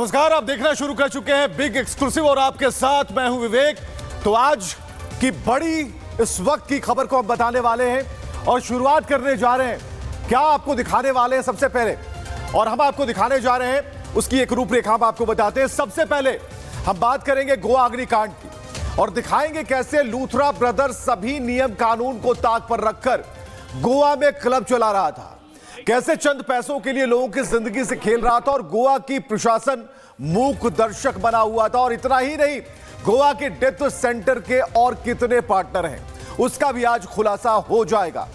नमस्कार, आप देखना शुरू कर चुके हैं बिग एक्सक्लूसिव और आपके साथ मैं हूं विवेक। तो आज की बड़ी इस वक्त की खबर को हम बताने वाले हैं और शुरुआत करने जा रहे हैं। क्या आपको दिखाने वाले हैं सबसे पहले, और हम आपको दिखाने जा रहे हैं उसकी एक रूपरेखा हम आपको बताते हैं। सबसे पहले हम बात करेंगे गोवा अग्निकांड की और दिखाएंगे कैसे लूथरा ब्रदर्स सभी नियम कानून को ताक पर रखकर गोवा में क्लब चला रहा था, कैसे चंद पैसों के लिए लोगों की जिंदगी से खेल रहा था और गोवा की प्रशासन मूक दर्शक बना हुआ था। और इतना ही नहीं, गोवा के डेथ सेंटर के और कितने पार्टनर हैं उसका भी आज खुलासा हो जाएगा।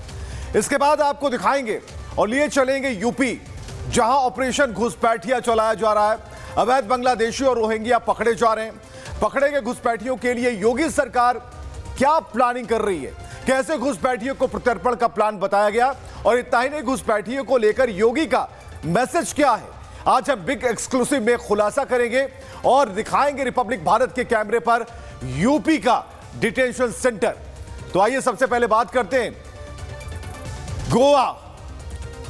इसके बाद आपको दिखाएंगे और लिए चलेंगे यूपी, जहां ऑपरेशन घुसपैठिया चलाया जा रहा है। अवैध बांग्लादेशी और रोहिंग्या पकड़े जा रहे हैं। पकड़े गए घुसपैठियों के लिए योगी सरकार क्या प्लानिंग कर रही है, कैसे घुसपैठियों को प्रत्यर्पण का प्लान बताया गया, और इतना ही नहीं, घुसपैठियों को लेकर योगी का मैसेज क्या है, आज हम बिग एक्सक्लूसिव में खुलासा करेंगे और दिखाएंगे रिपब्लिक भारत के कैमरे पर यूपी का डिटेंशन सेंटर। तो आइए सबसे पहले बात करते हैं गोवा,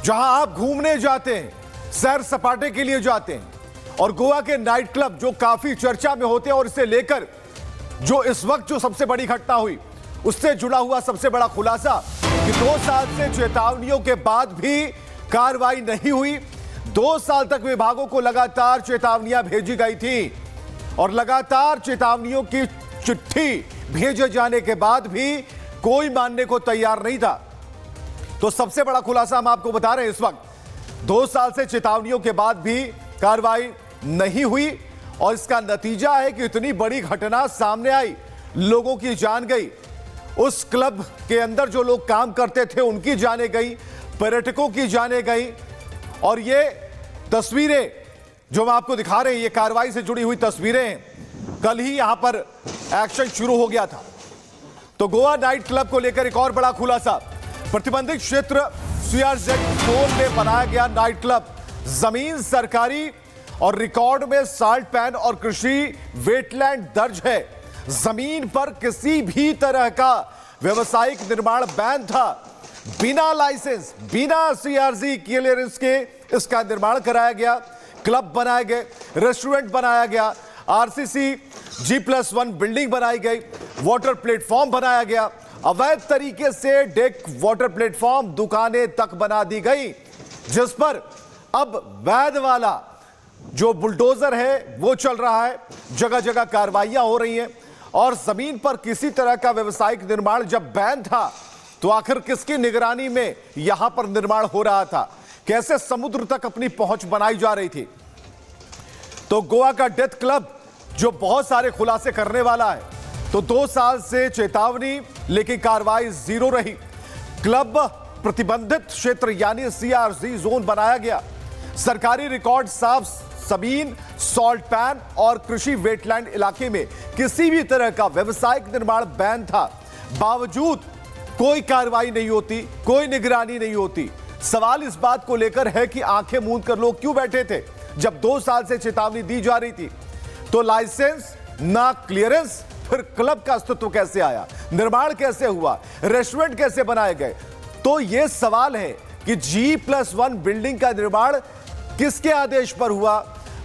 जहां आप घूमने जाते हैं, सैर सपाटे के लिए जाते हैं, और गोवा के नाइट क्लब जो काफी चर्चा में होते हैं, और इसे लेकर जो इस वक्त जो सबसे बड़ी घटना हुई उससे जुड़ा हुआ सबसे बड़ा खुलासा कि 2 साल से चेतावनियों के बाद भी कार्रवाई नहीं हुई। 2 साल तक विभागों को लगातार चेतावनियां भेजी गई थी और लगातार चेतावनियों की चिट्ठी भेजे जाने के बाद भी कोई मानने को तैयार नहीं था। तो सबसे बड़ा खुलासा हम आपको बता रहे हैं इस वक्त, 2 साल से चेतावनियों के बाद भी कार्रवाई नहीं हुई और इसका नतीजा है कि इतनी बड़ी घटना सामने आई, लोगों की जान गई, उस क्लब के अंदर जो लोग काम करते थे उनकी जाने गई, पर्यटकों की जाने गई। और ये तस्वीरें जो हम आपको दिखा रहे हैं, ये कार्रवाई से जुड़ी हुई तस्वीरें हैं। कल ही यहां पर एक्शन शुरू हो गया था। तो गोवा नाइट क्लब को लेकर एक और बड़ा खुलासा, प्रतिबंधित क्षेत्र सीआरजेड जोन में बनाया गया नाइट क्लब, जमीन सरकारी और रिकॉर्ड में साल्ट पैन और कृषि वेटलैंड दर्ज है। जमीन पर किसी भी तरह का व्यवसायिक निर्माण बैन था। बिना लाइसेंस, बिना सीआरजी क्लियरेंस के इसका निर्माण कराया गया, क्लब बनाए गए, रेस्टोरेंट बनाया गया, आरसीसी G+1 बिल्डिंग बनाई गई, वाटर प्लेटफॉर्म बनाया गया, अवैध तरीके से डेक, वाटर प्लेटफॉर्म, दुकानें तक बना दी गई, जिस पर अब वैध वाला जो बुलडोजर है वो चल रहा है। जगह जगह कार्रवाइयां हो रही हैं और जमीन पर किसी तरह का व्यवसायिक निर्माण जब बैन था तो आखिर किसकी निगरानी में यहां पर निर्माण हो रहा था, कैसे समुद्र तक अपनी पहुंच बनाई जा रही थी। तो गोवा का डेथ क्लब जो बहुत सारे खुलासे करने वाला है। तो 2 साल से चेतावनी लेकिन कार्रवाई जीरो रही। क्लब प्रतिबंधित क्षेत्र यानी सीआरजी जोन बनाया गया, सरकारी रिकॉर्ड साफ, जमीन सॉल्ट पैन और कृषि वेटलैंड इलाके में किसी भी तरह का व्यवसायिक निर्माण बैन था, बावजूद कोई कार्रवाई नहीं होती, कोई निगरानी नहीं होती। सवाल इस बात को लेकर है कि आंखें मूंद कर लोग क्यों बैठे थे जब 2 साल से चेतावनी दी जा रही थी। तो लाइसेंस ना क्लियरेंस, फिर क्लब का अस्तित्व कैसे आया, निर्माण कैसे हुआ, रेस्टोरेंट कैसे बनाए गए। तो यह सवाल है कि G+1 बिल्डिंग का निर्माण किसके आदेश पर हुआ,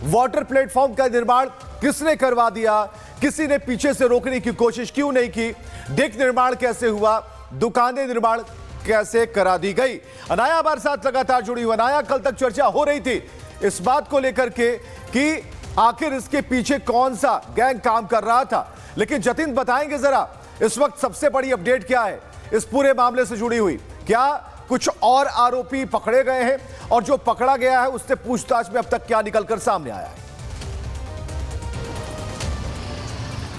वाटर प्लेटफॉर्म का निर्माण किसने करवा दिया, किसी ने पीछे से रोकने की कोशिश क्यों नहीं की, डेक निर्माण कैसे हुआ, दुकानें निर्माण कैसे करा दी गई। अनाया हमारे साथ लगातार जुड़ी हुई। अनाया, कल तक चर्चा हो रही थी इस बात को लेकर के कि आखिर इसके पीछे कौन सा गैंग काम कर रहा था, लेकिन जतिन बताएंगे जरा इस वक्त सबसे बड़ी अपडेट क्या है इस पूरे मामले से जुड़ी हुई। क्या कुछ और आरोपी पकड़े गए हैं और जो पकड़ा गया है उससे पूछताछ में अब तक क्या निकलकर सामने आया है?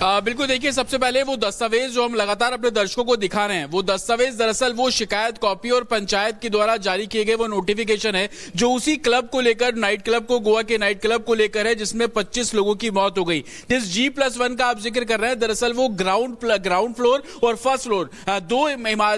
बिल्कुल, देखिए, सबसे पहले वो दस्तावेज जो हम लगातार अपने दर्शकों को दिखा रहे हैं, वो दस्तावेज दरअसल वो शिकायत कॉपी और पंचायत के द्वारा जारी किए गए वो नोटिफिकेशन है जो उसी क्लब को लेकर, नाइट क्लब को, गोवा के नाइट क्लब को लेकर है, जिसमें 25 लोगों की मौत हो गई। जिस G+1 का आप जिक्र कर रहे हैं, दरअसल वो ग्राउंड फ्लोर और फर्स्ट फ्लोर,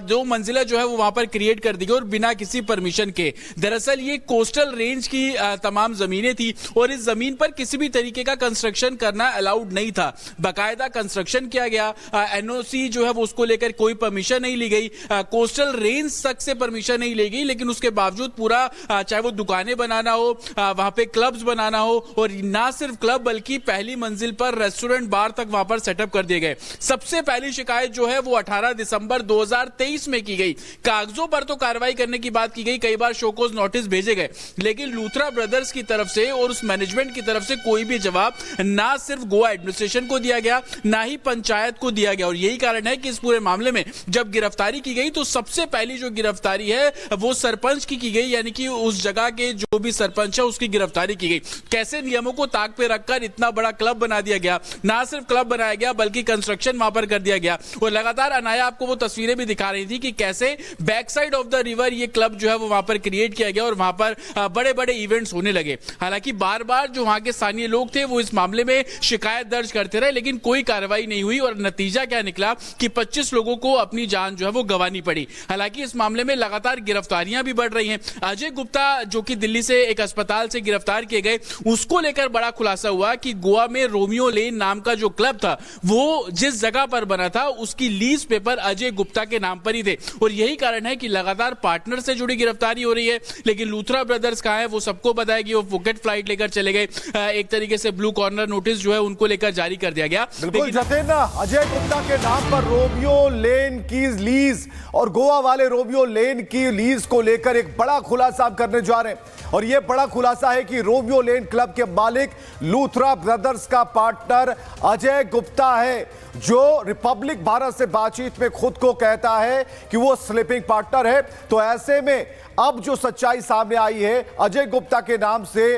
दो मंजिला जो है वो वहां पर क्रिएट कर दी गई और बिना किसी परमिशन के। दरअसल ये कोस्टल रेंज की तमाम जमीनें थी और इस जमीन पर किसी भी तरीके का कंस्ट्रक्शन करना अलाउड नहीं था। बाकायदा बाकायदा कंस्ट्रक्शन किया गया, एनओसी जो है वो उसको लेकर कोई परमिशन नहीं ली गई, कोस्टल रेंज तक से परमिशन नहीं ली गई, लेकिन उसके बावजूद पूरा चाहे वो दुकानें बनाना हो, वहां पे क्लब्स बनाना हो, और ना सिर्फ क्लब बल्कि पहली मंजिल पर रेस्टोरेंट बार तक वहां पर सेटअप कर दिए गए। सबसे पहली शिकायत जो है वो 18 दिसंबर 2023 में की गई। कागजों पर तो कार्रवाई करने की बात की गई, कई बार शोकॉज नोटिस भेजे गए, लेकिन लूथरा ब्रदर्स की तरफ से और उस मैनेजमेंट की तरफ से कोई भी जवाब ना सिर्फ गोवा एडमिनिस्ट्रेशन को दिया गया, ना ही पंचायत को दिया गया। और यही कारण है कि इस पूरे मामले में जब गिरफ्तारी की गई तो सबसे पहली जो गिरफ्तारी है वो सरपंच की गई, यानी कि उस जगह के जो भी सरपंच है उसकी गिरफ्तारी की गई। कैसे नियमों को ताक पे रखकर इतना बड़ा क्लब बना दिया गया, ना सिर्फ क्लब बनाया गया बल्कि कंस्ट्रक्शन वहां पर कर दिया गया। और लगातार अनाया आपको वो तस्वीरें भी दिखा रही थी कि कैसे back side of the river ये क्लब जो है वो वहां पर क्रिएट किया गया और वहां पर बड़े बड़े इवेंट्स होने लगे। हालांकि बार बार जो वहां के स्थानीय लोग थे वो इस मामले में शिकायत दर्ज करते रहे, लेकिन कोई कार्रवाई नहीं हुई और नतीजा क्या निकला कि 25 लोगों को अपनी जान जो है वो गंवानी पड़ी। हालांकि इस मामले में लगातार गिरफ्तारियां भी बढ़ रही हैं। अजय गुप्ता जो कि दिल्ली से एक अस्पताल से गिरफ्तार किए गए, उसको लेकर बड़ा खुलासा हुआ कि गोवा में रोमियो लेन नाम का जो क्लब था वो जिस जगह पर बना था उसकी लीज पेपर अजय गुप्ता के नाम पर ही थे। और यही कारण है कि लगातार पार्टनर से जुड़ी गिरफ्तारी हो रही है। लेकिन लूथरा ब्रदर्स कहां है वो सबको पता है कि वो फुकेट फ्लाइट लेकर चले गए। एक तरीके से ब्लू कॉर्नर नोटिस जो है उनको लेकर जारी कर दिया गया। बिल्कुल जतिन, अजय गुप्ता के नाम पर रोमियो लेन की लीज और गोवा वाले रोमियो लेन की लीज को लेकर एक बड़ा खुलासा करने जा रहे हैं। और यह बड़ा खुलासा है कि रोमियो लेन क्लब के मालिक लूथरा ब्रदर्स का पार्टनर अजय गुप्ता है, जो रिपब्लिक भारत से बातचीत में खुद को कहता है कि वो स्लीपिंग पार्टनर है। तो ऐसे में अब जो सच्चाई सामने आई है अजय गुप्ता के नाम से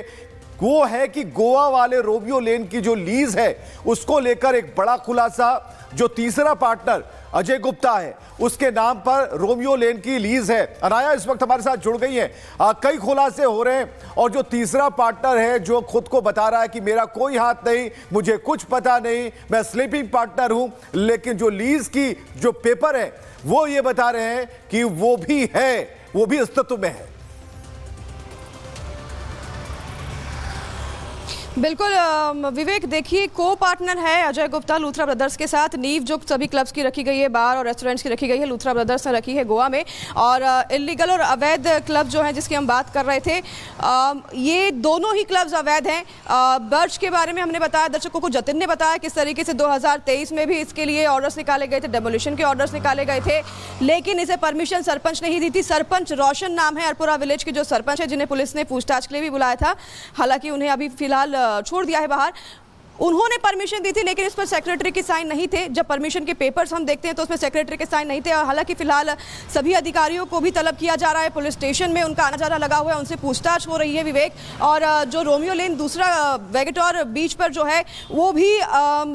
वो है कि गोवा वाले रोमियो लेन की जो लीज है उसको लेकर एक बड़ा खुलासा। जो तीसरा पार्टनर अजय गुप्ता है उसके नाम पर रोमियो लेन की लीज है। अनाया इस वक्त हमारे साथ जुड़ गई है। कई खुलासे हो रहे हैं और जो तीसरा पार्टनर है जो खुद को बता रहा है कि मेरा कोई हाथ नहीं, मुझे कुछ पता नहीं, मैं स्लीपिंग पार्टनर हूं, लेकिन जो लीज की जो पेपर है वो ये बता रहे हैं कि वो भी है, वो भी अस्तित्व में है। बिल्कुल विवेक, देखिए को पार्टनर है अजय गुप्ता लूथरा ब्रदर्स के साथ। नींव जो सभी क्लब्स की रखी गई है, बार और रेस्टोरेंट्स की रखी गई है, लूथरा ब्रदर्स ने रखी है गोवा में। और इलीगल और अवैध क्लब जो हैं जिसकी हम बात कर रहे थे, ये दोनों ही क्लब्स अवैध हैं। बर्ज के बारे में हमने बताया, दर्शकों को जतिन ने बताया किस तरीके से 2023 में भी इसके लिए ऑर्डर्स निकाले गए थे, डेमोलिशन के ऑर्डर्स निकाले गए थे, लेकिन इसे परमिशन सरपंच नहीं दी थी। सरपंच रोशन नाम है अरपुरा विलेज के जो सरपंच है, जिन्हें पुलिस ने पूछताछ के लिए भी बुलाया था। हालांकि उन्हें अभी फिलहाल छोड़ दिया है बाहर। उन्होंने परमिशन दी थी लेकिन इस पर सेक्रेटरी के साइन नहीं थे। जब परमिशन के पेपर्स हम देखते हैं तो उसमें सेक्रेटरी के साइन नहीं थे। और हालांकि फिलहाल सभी अधिकारियों को भी तलब किया जा रहा है, पुलिस स्टेशन में उनका आना जाना लगा हुआ है, उनसे पूछताछ हो रही है विवेक। और जो रोमियो लेन दूसरा वेगेटोर बीच पर जो है वो भी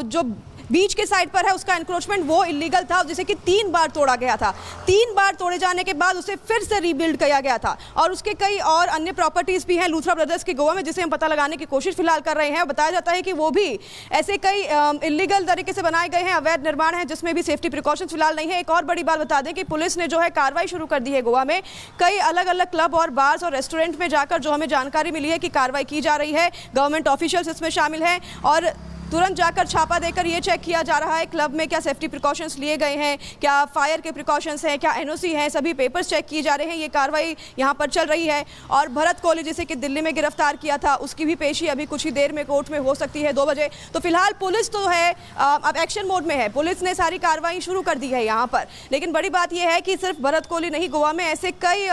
जो बीच के साइड पर है उसका एनक्रोचमेंट वो इलीगल था, जिसे कि 3 बार तोड़ा गया था। 3 बार तोड़े जाने के बाद उसे फिर से रीबिल्ड किया गया था। और उसके कई और अन्य प्रॉपर्टीज भी हैं लूथरा ब्रदर्स के गोवा में, जिसे हम पता लगाने की कोशिश फिलहाल कर रहे हैं। बताया जाता है कि वो भी ऐसे कई इलीगल तरीके से बनाए गए हैं, अवैध निर्माण है जिसमें भी सेफ्टी प्रिकॉशंस फिलहाल नहीं है। एक और बड़ी बात बता दें कि पुलिस ने जो है कार्रवाई शुरू कर दी है गोवा में। कई अलग अलग क्लब और बार्स और रेस्टोरेंट में जाकर जो हमें जानकारी मिली है कि कार्रवाई की जा रही है। गवर्नमेंट ऑफिशियल्स इसमें शामिल हैं और तुरंत जाकर छापा देकर ये चेक किया जा रहा है क्लब में क्या सेफ्टी प्रिकॉशंस लिए गए हैं, क्या फायर के प्रिकॉशंस हैं, क्या एनओसी हैं, सभी पेपर्स चेक किए जा रहे हैं। ये कार्रवाई यहाँ पर चल रही है। और भरत कोहली जिसे कि दिल्ली में गिरफ्तार किया था, उसकी भी पेशी अभी कुछ ही देर में कोर्ट में हो सकती है 2 बजे। तो फिलहाल पुलिस तो है अब एक्शन मोड में है, पुलिस ने सारी कार्रवाई शुरू कर दी है यहाँ पर। लेकिन बड़ी बात यह है कि सिर्फ भरत कोहली नहीं, गोवा में ऐसे कई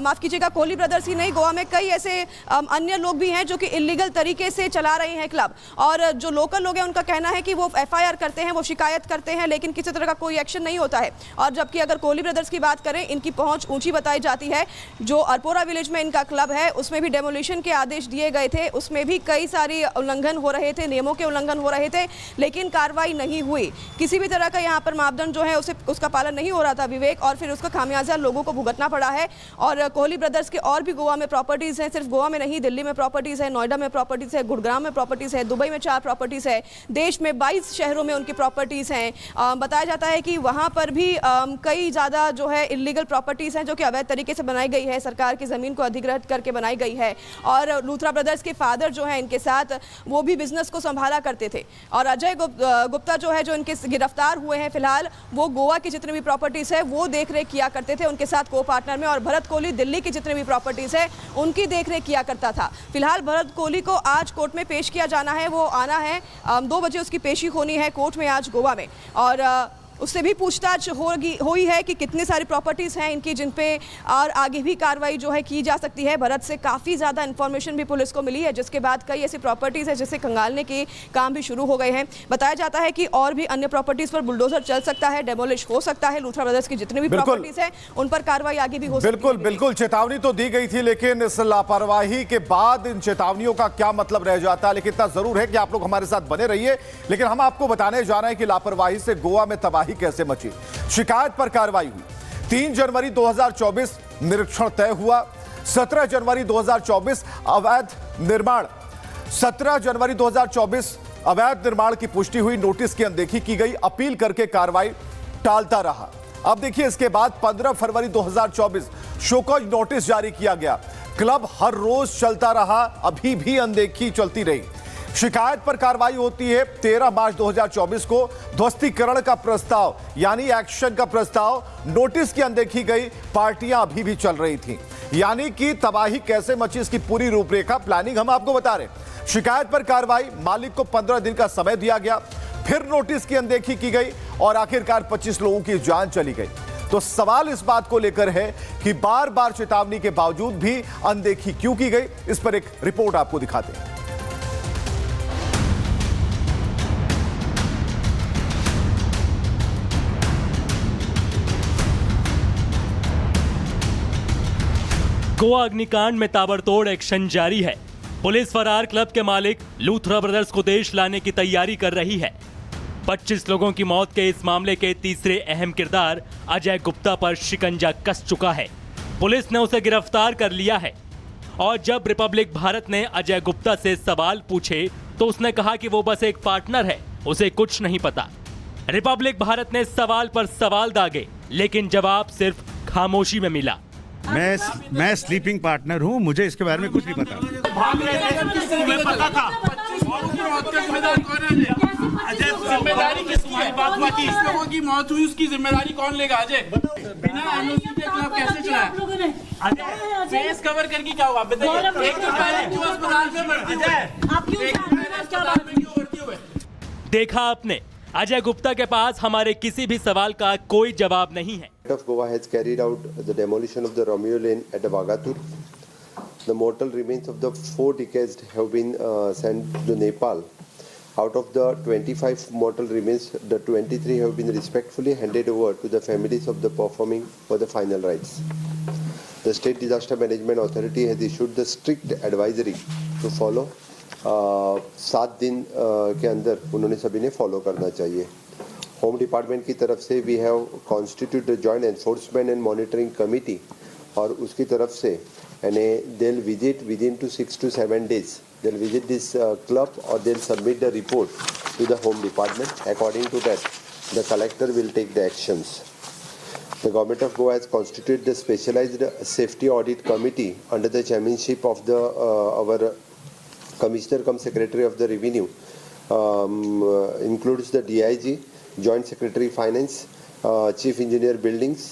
माफ कीजिएगा कोहली ब्रदर्स ही नहीं, गोवा में कई ऐसे अन्य लोग भी हैं जो कि इलीगल तरीके से चला रहे हैं क्लब। और जो लोकल लोग हैं उनका कहना है कि वो एफआईआर करते हैं, वो शिकायत करते हैं, लेकिन किसी तरह का कोई एक्शन नहीं होता है। और जबकि अगर कोहली ब्रदर्स की बात करें, इनकी पहुंच ऊंची बताई जाती है। जो अरपोरा विलेज में इनका क्लब है उसमें भी डेमोलिशन के आदेश दिए गए थे, उसमें भी कई सारी उल्लंघन हो रहे थे, नियमों के उल्लंघन हो रहे थे, लेकिन कार्रवाई नहीं हुई। किसी भी तरह का यहाँ पर मापदंड जो है उसका पालन नहीं हो रहा था विवेक, और फिर उसका खामियाजा लोगों को भुगतना पड़ा है। और कोहली ब्रदर्स के और भी गोवा में प्रॉपर्टीज हैं, सिर्फ गोवा में नहीं, दिल्ली में प्रॉपर्टीज है, नोएडा में प्रॉपर्टीज है, गुड़गांव में प्रॉपर्टीज है, दुबई में 4 प्रॉपर्टीज है। प्रॉपर्टीज़ है। देश में 22 शहरों में उनकी प्रॉपर्टीज़ हैं। बताया जाता है कि वहाँ पर भी कई ज़्यादा जो है इलीगल प्रॉपर्टीज़ हैं जो कि अवैध तरीके से बनाई गई है, सरकार की ज़मीन को अधिग्रहित करके बनाई गई है। और लूथरा ब्रदर्स के फादर जो हैं इनके साथ, वो भी बिजनेस को संभाला करते थे। और अजय गुप्ता जो है, जो इनके गिरफ्तार हुए हैं फिलहाल, वो गोवा की जितनी भी प्रॉपर्टीज़ है वो देख रेख किया करते थे उनके साथ को पार्टनर में। और भरत कोहली दिल्ली की जितनी भी प्रॉपर्टीज़ है उनकी देख रेख किया करता था। फिलहाल भरत कोहली को आज कोर्ट में पेश किया जाना है, वो आना है, 2 बजे उसकी पेशी होनी है कोर्ट में आज गोवा में। और उससे भी पूछताछ हुई है कि कितनी सारी प्रॉपर्टीज़ हैं इनकी जिन पे और आगे भी कार्रवाई जो है की जा सकती है। भरत से काफ़ी ज़्यादा इन्फॉर्मेशन भी पुलिस को मिली है, जिसके बाद कई ऐसी प्रॉपर्टीज़ है जिसे खंगालने के काम भी शुरू हो गए हैं। बताया जाता है कि और भी अन्य प्रॉपर्टीज़ पर बुलडोजर चल सकता है, डेमोलिश हो सकता है। लूथरा ब्रदर्स की जितनी भी प्रॉपर्टीज़ है उन पर कार्रवाई आगे भी हो सकती है। बिल्कुल चेतावनी तो दी गई थी, लेकिन इस लापरवाही के बाद इन चेतावनियों का क्या मतलब रह जाता है। लेकिन इतना जरूर है कि आप लोग हमारे साथ बने रहिए। लेकिन हम आपको बताने जा रहे हैं कि लापरवाही से गोवा में तबाही कैसे मची। शिकायत पर कार्रवाई हुई। 3 जनवरी 2024 निरीक्षण तय हुआ। 17 जनवरी 2024 अवैध निर्माण 17 जनवरी 2024 अवैध निर्माण की पुष्टि हुई। नोटिस की अनदेखी की गई, अपील करके कार्रवाई टालता रहा। अब देखिए, इसके बाद 15 फरवरी 2024 शोकॉज नोटिस जारी किया गया। क्लब हर रोज चलता रहा, अभी भी अनदेखी चलती रही। शिकायत पर कार्रवाई होती है। 13 मार्च 2024 को ध्वस्तीकरण का प्रस्ताव यानी एक्शन का प्रस्ताव, नोटिस की अनदेखी गई। पार्टियां अभी भी चल रही थी। यानी कि तबाही कैसे मची, इसकी पूरी रूपरेखा, प्लानिंग हम आपको बता रहे। शिकायत पर कार्रवाई, मालिक को 15 दिन का समय दिया गया, फिर नोटिस की अनदेखी की गई और आखिरकार 25 लोगों की जान चली गई। तो सवाल इस बात को लेकर है कि बार बार चेतावनी के बावजूद भी अनदेखी क्यों की गई। इस पर एक रिपोर्ट आपको दिखाते हैं। गोवा अग्निकांड में ताबड़तोड़ एक्शन जारी है। पुलिस फरार क्लब के मालिक लूथरा ब्रदर्स को देश लाने की तैयारी कर रही है। 25 लोगों की मौत के इस मामले के तीसरे अहम किरदार अजय गुप्ता पर शिकंजा कस चुका है। पुलिस ने उसे गिरफ्तार कर लिया है। और जब रिपब्लिक भारत ने अजय गुप्ता से सवाल पूछे तो उसने कहा कि वो बस एक पार्टनर है, उसे कुछ नहीं पता। रिपब्लिक भारत ने सवाल पर सवाल दागे, लेकिन जवाब सिर्फ खामोशी में मिला। मैं स्लीपिंग पार्टनर हूँ, मुझे इसके बारे में कुछ नहीं पता। जिम्मेदारी किसकी है? लोगों की मौत हुई, उसकी जिम्मेदारी कौन लेगा? अजय बिना एनओसी के क्लब कैसे चलाया? फेस कवर करके क्या हुआ बताइए? एक तो पहले क्यों अस्पताल में भर्ती हुए? देखा आपने, अजय गुप्ता के पास हमारे किसी भी सवाल का कोई जवाब नहीं है। of Goa has carried out the demolition of the Romeo Lane at Vagatur. The mortal remains of the 4 deceased have been sent to Nepal. Out of the 25 mortal remains, the 23 have been respectfully handed over to the families of the performing for the final rites. The State Disaster Management Authority has issued the strict advisory to follow. 7 दिन के अंदर उन्होंने सभी ने follow करना चाहिए। Home department की तरफ से we have constituted joint enforcement and monitoring committee, और उसकी तरफ से यानी they will visit within to 6 to 7 days, they will visit this club और they will submit the report to the home department. According to that the collector will take the actions. The government of Goa has constituted the specialized safety audit committee under the chairmanship of the our commissioner cum secretary of the revenue, includes the DIG, joint secretary finance, chief engineer buildings,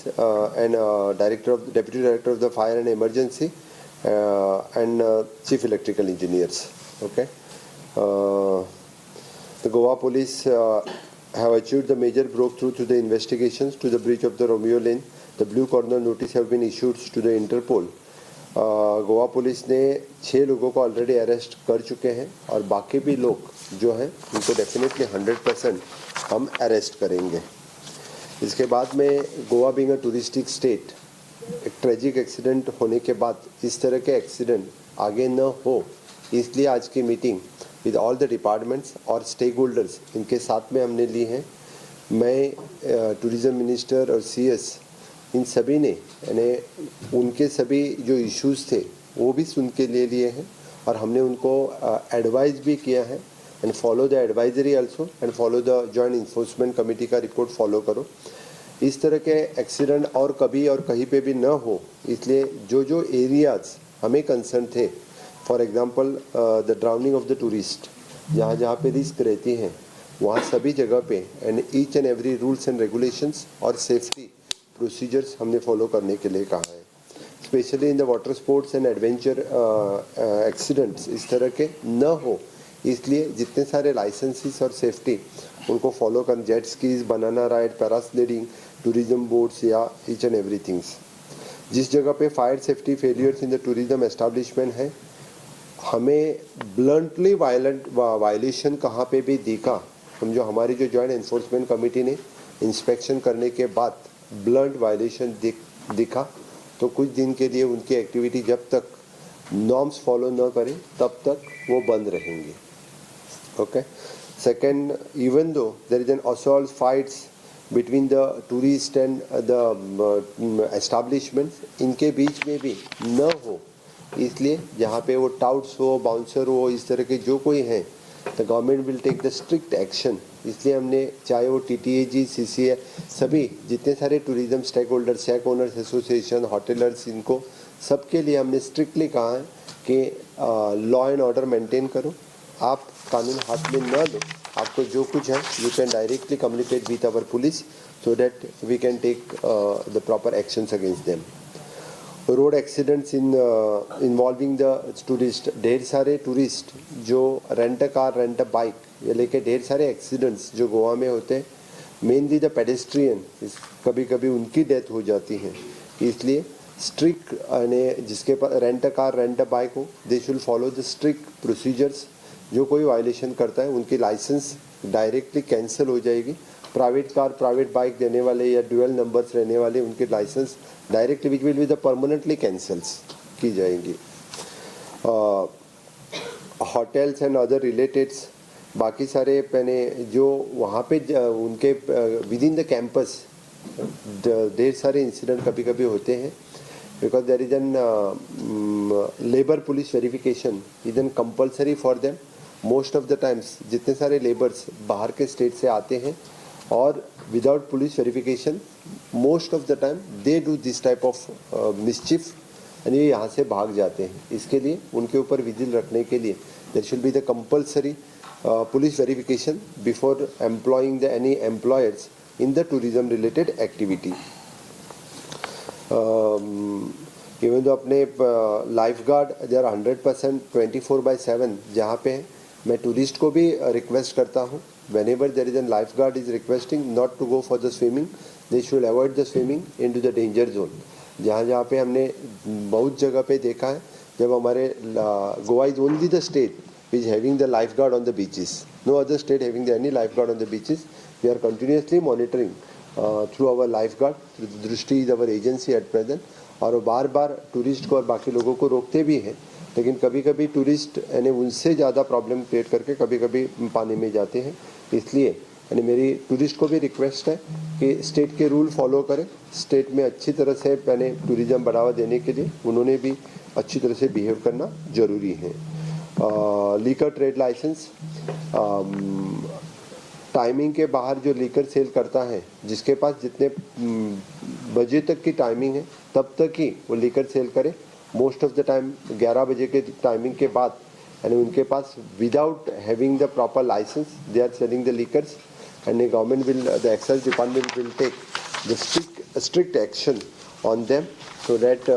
and deputy director of the fire and emergency, and chief electrical engineers. Okay, the Goa police have achieved the major breakthrough to the investigations to the breach of the Romeo Lane. The blue corner notice have been issued to the Interpol. Goa police ने 6 लोगों को already arrest कर चुके हैं और बाकी भी लोग जो हैं उनको डेफिनेटली 100% हम अरेस्ट करेंगे। इसके बाद में Goa being a touristic state, एक ट्रेजिक एक्सीडेंट होने के बाद इस तरह के एक्सीडेंट आगे न हो, इसलिए आज की meeting with all the departments और स्टेक होल्डर्स इनके साथ में हमने ली है। मैं टूरिज़्म मिनिस्टर और CS इन सभी ने यानी उनके सभी जो इश्यूज़ थे वो भी सुन के ले लिए हैं और हमने उनको एडवाइस भी किया है and follow the advisory also and follow the joint enforcement committee का रिपोर्ट फॉलो करो। इस तरह के एक्सीडेंट और कभी और कहीं पे भी न हो, इसलिए जो जो एरियाज हमें कंसर्न थे, for example the drowning of the tourist, जहाँ जहाँ पे रिस्क रहती हैं वहाँ सभी जगह पे and each and every rules and regulations और सेफ्टी प्रोसीजर्स हमने फॉलो करने के लिए कहा है। Specially in the water sports and adventure accidents इस तरह के न हो, इसलिए जितने सारे लाइसेंसेस और सेफ्टी उनको फॉलो कर, jet skis, banana ride, parasailing, tourism boats या ईच एंड एवरीथिंग्स। जिस जगह पे fire safety failures in the tourism establishment है, हमें ब्लंटली वायलेशन कहाँ पे भी दिखा, समझो हमारी जो जॉइंट एनफोर्समेंट कमेटी ने इंस्पेक्शन करने के बाद ब्लंट वायलेशन दिखा तो कुछ दिन के लिए उनकी एक्टिविटी जब तक नॉर्म्स फॉलो न करें तब तक वो बंद रहेंगे। Okay. Second, even though there is an assault fights between the tourist and the establishments, इनके बीच में भी न हो, इसलिए जहाँ पे वो टाउट्स हो, बाउंसर हो, इस तरह के जो कोई हैं, the government will take the strict action. इसलिए हमने चाहे वो TTAG, CCA, सभी जितने सारे tourism stakeholder, shack owners association, hoteliers, इनको सबके लिए हमने स्ट्रिक्टली कहा है कि लॉ एंड ऑर्डर मेंटेन करो, आप कानून हाथ में न लो, आपको जो कुछ है you can directly communicate with our police so that we can take the proper actions against them. Road accidents involving the tourist, ढेर सारे टूरिस्ट जो रेंट कार, रेंट बाइक ये लेके ढेर सारे एक्सीडेंट्स जो गोवा में होते हैं, मेनली द पेडेस्ट्रियन, कभी कभी उनकी डेथ हो जाती है। इसलिए स्ट्रिक्ट जिसके पास रेंट कार, रेंट बाइक हो, they should follow the strict procedures. जो कोई वायलेशन करता है उनकी लाइसेंस डायरेक्टली कैंसिल हो जाएगी। प्राइवेट कार, प्राइवेट बाइक देने वाले या ड्यूअल नंबर्स रहने वाले, उनके licence directly which will be the permanently cancels की जाएंगी। होटल्स एंड अदर रिलेटेड्स, बाकी सारे पहने जो वहाँ पे उनके विद इन द कैंपस ढेर सारे इंसिडेंट कभी कभी होते हैं, because there is an labour police verification is an compulsory for them. Most of the times जितने सारे लेबर्स बाहर के स्टेट से आते हैं और without police verification most of the time they do this type of मिसचिफ and ये यहाँ से भाग जाते हैं। इसके लिए उनके ऊपर विजिल रखने के लिए there should be the compulsory police verification before employing the any employers in the tourism related activity. Even तो अपने लाइफ गार्ड देर 100% 24/7 जहाँ पे हैं, मैं टूरिस्ट को भी रिक्वेस्ट करता हूँ, whenever there is a lifeguard is requesting not to go for the swimming, they should avoid the swimming into the danger zone। जहाँ जहाँ पे हमने बहुत जगह पे देखा है, जब हमारे Goa is only the state which is having the lifeguard on the beaches, no other state having any lifeguard on the beaches। we are continuously monitoring through our lifeguard, through Drishti is our agency at present, और वो बार बार tourist को और बाकी लोगों को रोकते भी हैं, लेकिन कभी कभी टूरिस्ट यानी उनसे ज़्यादा प्रॉब्लम क्रिएट करके कभी कभी पानी में जाते हैं। इसलिए यानी मेरी टूरिस्ट को भी रिक्वेस्ट है कि स्टेट के रूल फॉलो करें। स्टेट में अच्छी तरह से पहले टूरिज्म बढ़ावा देने के लिए उन्होंने भी अच्छी तरह से बिहेव करना जरूरी है। लीकर ट्रेड लाइसेंस, टाइमिंग के बाहर जो लीकर सेल करता है, जिसके पास जितने बजे तक की टाइमिंग है तब तक ही वो लीकर सेल करे। मोस्ट ऑफ द टाइम 11 बजे के टाइमिंग के बाद यानी उनके पास without having the proper licence they are selling the liquors and the government will, the excise department will take the strict action on them so that.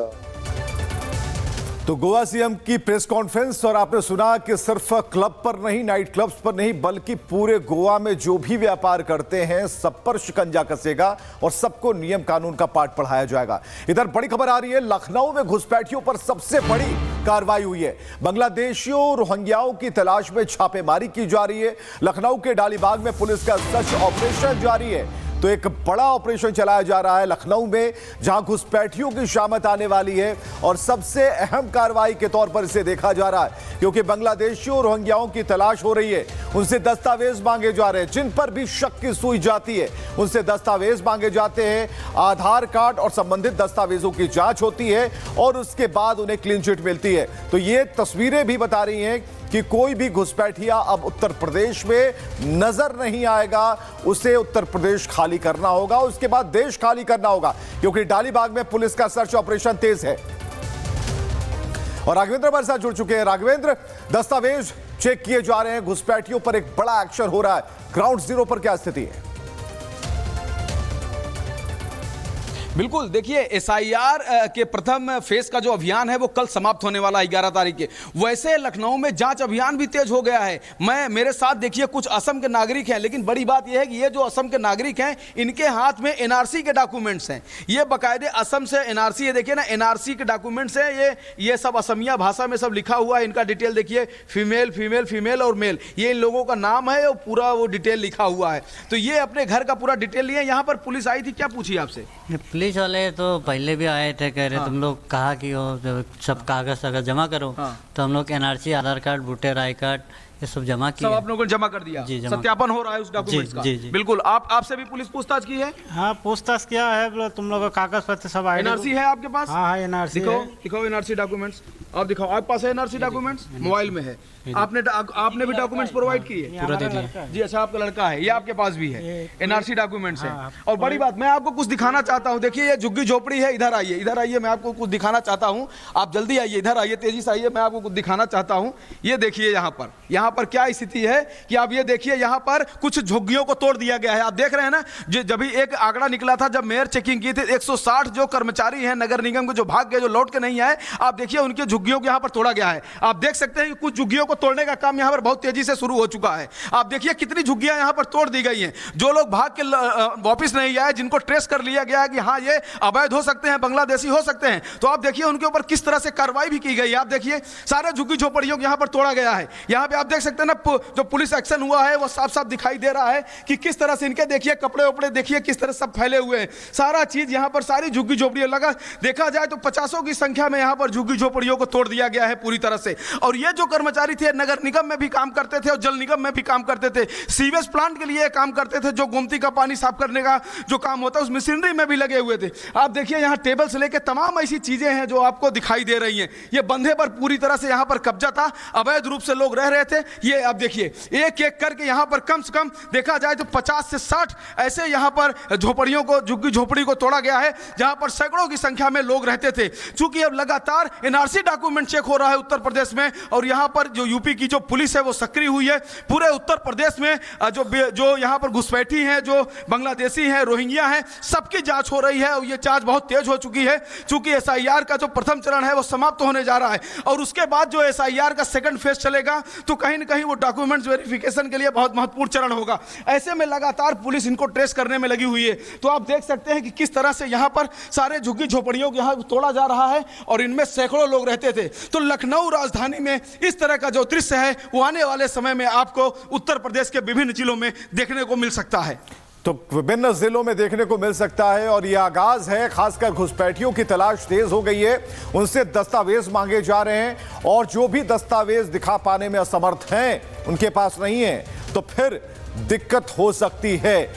तो Goa CM की press conference, और आपने सुना कि सिर्फ क्लब पर नहीं, नाइट क्लब्स पर नहीं, बल्कि पूरे गोवा में जो भी व्यापार करते हैं सब पर शिकंजा कसेगा और सबको नियम कानून का पाठ पढ़ाया जाएगा। इधर बड़ी खबर आ रही है, लखनऊ में घुसपैठियों पर सबसे बड़ी कार्रवाई हुई है। बांग्लादेशियों, रोहिंग्याओं की तलाश में छापेमारी की जा रही है। लखनऊ के डालीबाग में पुलिस का सर्च ऑपरेशन जारी है। तो एक बड़ा ऑपरेशन चलाया जा रहा है लखनऊ में, जहां घुसपैठियों की शामत आने वाली है और सबसे अहम कार्रवाई के तौर पर इसे देखा जा रहा है, क्योंकि बांग्लादेशियों, रोहिंग्याओं की तलाश हो रही है। उनसे दस्तावेज मांगे जा रहे हैं, जिन पर भी शक की सुई जाती है उनसे दस्तावेज मांगे जाते हैं। आधार कार्ड और संबंधित दस्तावेजों की जांच होती है और उसके बाद उन्हें क्लीन चिट मिलती है। तो ये तस्वीरें भी बता रही हैं कि कोई भी घुसपैठिया अब उत्तर प्रदेश में नजर नहीं आएगा। उसे उत्तर प्रदेश खाली करना होगा, उसके बाद देश खाली करना होगा, क्योंकि डालीबाग में पुलिस का सर्च ऑपरेशन तेज है। और राघवेंद्र हमारे साथ जुड़ चुके हैं। राघवेंद्र, दस्तावेज चेक किए जा रहे हैं, घुसपैठियों पर एक बड़ा एक्शन हो रहा है, ग्राउंड जीरो पर क्या स्थिति है? बिल्कुल, देखिए एसआईआर के प्रथम फेज का जो अभियान है वो कल समाप्त होने वाला है 11 तारीख के। वैसे लखनऊ में जांच अभियान भी तेज हो गया है। मेरे साथ देखिए कुछ असम के नागरिक हैं, लेकिन बड़ी बात यह है कि ये जो असम के नागरिक हैं इनके हाथ में एनआरसी के डॉक्यूमेंट्स हैं। ये बाकायदे असम से एनआरसी है, देखिए ना एनआरसी के डॉक्यूमेंट्स हैं। ये सब असमिया भाषा में सब लिखा हुआ है। इनका डिटेल देखिए, फीमेल फीमेल फीमेल और मेल, ये इन लोगों का नाम है और पूरा वो डिटेल लिखा हुआ है। तो ये अपने घर का पूरा डिटेल लिए। यहाँ पर पुलिस आई थी, क्या पूछी आपसे? पुलिस वाले तो पहले भी आए थे, कह रहे तुम लोग कहा कि वो सब कागज अगर जमा करो। तो हम लोग NRC, Aadhaar card, voter I card ये सब जमा किया। सब आप लोगों ने जमा कर दिया? जी, जमा। सत्यापन हो रहा है उस डॉक्यूमेंट्स का? जी, जी। बिल्कुल। आपसे भी पुलिस पूछताछ की है? हाँ, पूछताछ किया है। बोलो तुम लोग का कागज पत्र सब आए। एनआरसी है आपके पास? हाँ, एनआरसी दिखाओ, दिखाओ एनआरसी डॉक्यूमेंट्स। आप दिखाओ, आपके पास है एनआरसी डॉक्यूमेंट्स? मोबाइल में है। आपने भी डॉक्यूमेंट्स प्रोवाइड किए? पूरा दे दिया जी, अच्छा, आपका लड़का है, ये आपके पास भी है एनआरसी डॉक्यूमेंट्स है। और बड़ी बात, मैं आपको कुछ दिखाना चाहता हूँ। देखिए ये झुग्गी झोपड़ी है, इधर आइए, इधर आइए, मैं आपको कुछ दिखाना चाहता हूँ। आप जल्दी आइए, इधर आइए, तेजी से आइए, मैं आपको कुछ दिखाना चाहता हूँ। ये देखिए यहाँ पर क्या स्थिति है कि आप ये देखिए, यहाँ पर कुछ झुग्गियों को तोड़ दिया गया है। आप देख रहे हैं ना, जब भी एक आंकड़ा निकला था, जब मेयर चेकिंग की थी, 160 जो कर्मचारी हैं नगर निगम के जो भाग गए, जो लौट के नहीं आए, आप देखिए उनके झुग्गियों को यहाँ पर तोड़ा गया है। आप देख सकते हैं कि कुछ झुग्गियों को तोड़ने का काम यहाँ पर बहुत तेजी से शुरू हो चुका है। आप देखिए कितनी झुग्गियां यहाँ पर तोड़ दी गई हैं। जो लोग भाग के वापिस नहीं आए, जिनको ट्रेस कर लिया गया है कि हाँ ये अवैध हो सकते हैं, बांग्लादेशी हो सकते हैं, तो आप देखिए उनके ऊपर किस तरह से कार्रवाई भी की गई है। आप देखिए सारे झुग्गी झोपड़ियों को यहाँ पर तोड़ा गया है। यहाँ पे आप देख सकते हैं ना, जो पुलिस एक्शन हुआ है वो साफ साफ दिखाई दे रहा है कि किस तरह से इनके देखिए कपड़े उपड़े देखिए किस तरह सब फैले हुए हैं। सारा चीज यहाँ पर, सारी झुग्गी झोपड़ियों लगा देखा जाए तो 50 की संख्या में यहाँ पर झुग्गी झोपड़ियों को तोड़ दिया गया है पूरी तरह से। और ये जो कर्मचारी थे नगर निगम में भी काम करते थे और जल निगम में भी काम करते थे, सीवेज प्लांट के लिए काम करते थे, जो गोमती का पानी साफ करने का जो काम होता है उस मशीनरी में भी लगे हुए थे। आप देखिए यहाँ टेबल से लेकर तमाम ऐसी चीजें हैं जो आपको दिखाई दे रही हैं। ये बंधे पर पूरी तरह से यहाँ पर कब्जा था, अवैध रूप से लोग रह रहे थे। ये आप देखिए एक एक करके यहाँ पर कम से कम देखा जाए तो 50 से 60 ऐसे यहाँ पर झोपड़ियों को, झुग्गी झोपड़ी को तोड़ा गया है, जहां पर सैकड़ों की संख्या में लोग रहते थे। चूंकि अब लगातार एनआरसी डॉक्यूमेंट चेक हो रहा है उत्तर प्रदेश में, और यहाँ पर जो यूपी की जो पुलिस है वो सक्रिय हुई है। पूरे उत्तर प्रदेश में जो यहाँ पर घुसपैठी हैं, जो बांग्लादेशी हैं, रोहिंग्या हैं, सबकी जांच हो रही है और ये जांच बहुत तेज हो चुकी है। चूंकि एसआईआर का जो प्रथम चरण है वो समाप्त होने जा रहा है, और उसके बाद जो एसआईआर का सेकंड फेज चलेगा तो कहीं ना कहीं वो डॉक्यूमेंट्स वेरिफिकेशन के लिए बहुत महत्वपूर्ण चरण होगा। ऐसे में लगातार पुलिस इनको ट्रेस करने में लगी हुई है। तो आप देख सकते हैं कि किस तरह से यहाँ पर सारे झुग्गी झोपड़ियों को यहाँ तोड़ा जा रहा है, और इनमें सैकड़ों लोग रहते थे। तो लखनऊ राजधानी में इस तरह का जो दृश्य है वो आने वाले समय में आपको उत्तर प्रदेश के विभिन्न जिलों में देखने को मिल सकता है। तो विभिन्न जिलों में देखने को मिल सकता है, और यह आगाज है। खासकर घुसपैठियों की तलाश तेज हो गई है, उनसे दस्तावेज मांगे जा रहे हैं, और जो भी दस्तावेज दिखा पाने में असमर्थ हैं, उनके पास नहीं है, तो फिर दिक्कत हो सकती है।